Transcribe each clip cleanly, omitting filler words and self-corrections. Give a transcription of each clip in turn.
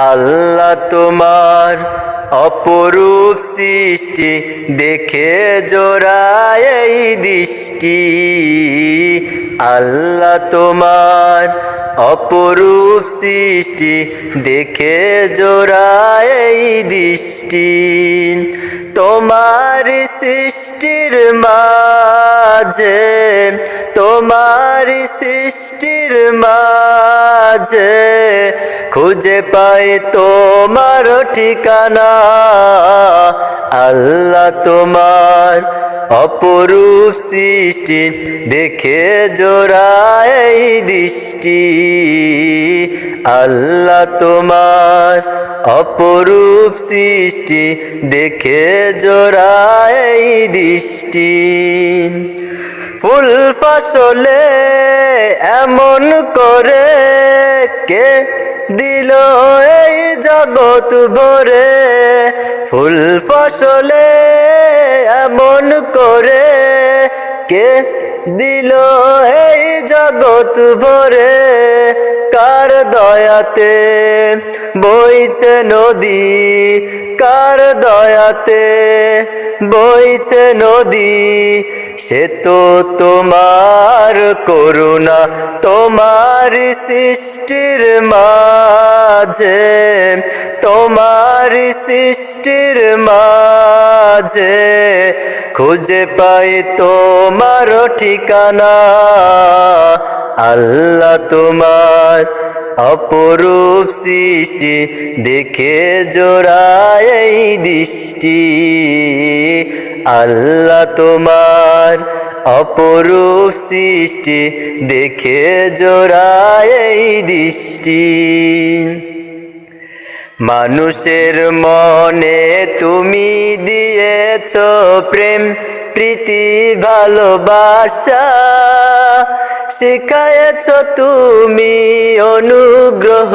আল্লাহ তোমার অপরূপ সৃষ্টি দেখে জোড়ায় এই দৃষ্টি। আল্লাহ তোমার অপরূপ সৃষ্টি দেখে জোড়ায় এই দৃষ্টি। তোমার সৃষ্টির মাঝে, তোমার সৃষ্টির মাঝে খুঁজে পাই তোমার ঠিকানা। আল্লাহ তোমার অপরূপ সৃষ্টি দেখে জোড়ায় এই দৃষ্টি। আল্লাহ তোমার অপরূপ সৃষ্টি দেখে জোড়ায় এই দৃষ্টি। ফুল ফসলে এমন করে কে দিল এই জগৎ ভরে। ফুল ফসলে এমন করে কে দিল এই জগৎ ভরে। কার দয়াতে বইছে নদী, কার দয়াতে বইছে নদী, সে তো তোমার করুণা। তোমার সৃষ্টির মাঝে, তোমার সৃষ্টির মাঝে খুঁজে পাই তোমার ঠিকানা। আল্লাহ তোমার অপরূপ সৃষ্টি দেখে জোড়ায় এই দৃষ্টি। আল্লাহ তোমার অপরূপ সৃষ্টি দেখে জোড়ায় এই দৃষ্টি। মানুষের মনে তুমি দিয়েছ প্রেম প্রীতি ভালোবাসা। শিখায়েছ তুমি অনুগ্রহ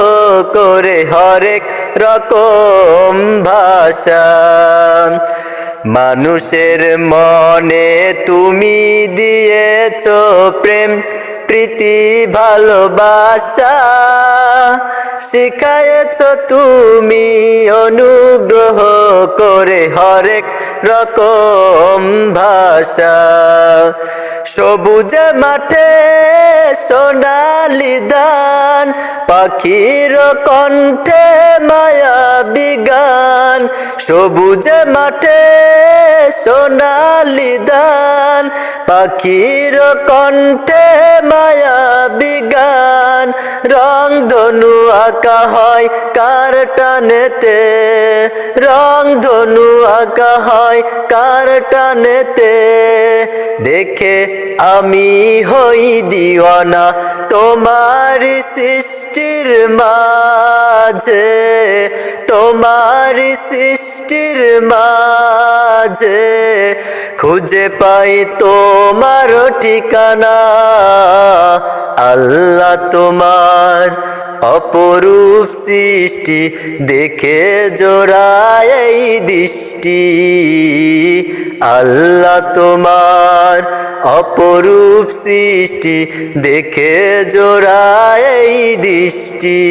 করে হরেক রকম ভাষা। মানুষের মনে তুমি দিয়েছ প্রেম প্রীতি ভালোবাসা। শিখায়েছ তুমি অনুগ্রহ করে হরেক রকম ভাষা। সবুজ মাঠে সোনালি ধান, পাখির কণ্ঠে মায়াবী গান। সবুজ মাঠে সোনালি ধান, পাখির কণ্ঠে মায়াবী গান। রং ধনু আঁকা হয় কার টানেতে, রং ধনু আঁকা হয় কার টানেতে। দেখে আমি হই দিওয়ানা তোমার সৃষ্টির মাঝে, তোমার সৃষ্টির মাঝে খুঁজে পাই তোমার ঠিকানা। আল্লাহ তোমার অপরূপ সৃষ্টি দেখে জোড়ায় এই দৃষ্টি। আল্লাহ তোমার অপরূপ সৃষ্টি দেখে জোড়ায় এই দৃষ্টি।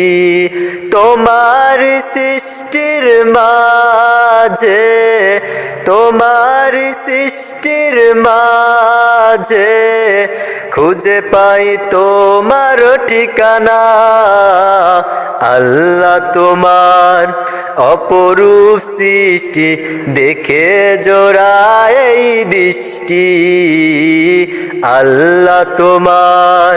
তোমার সৃষ্টির মাঝে, তোমার সৃষ্টির মাঝে খুঁজে পাই তোমার ঠিকানা। আল্লাহ তোমার অপরূপ সৃষ্টি দেখে জোড়ায় এই দৃষ্টি। আল্লাহ তোমার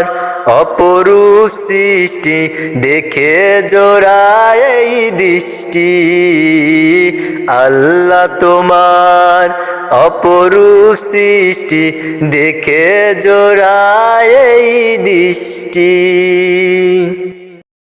অপরূপ সৃষ্টি দেখে জোড়ায় এই দৃষ্টি। আল্লাহ তোমার অপরূপ সৃষ্টি দেখে জোড়ায় এই দৃষ্টি।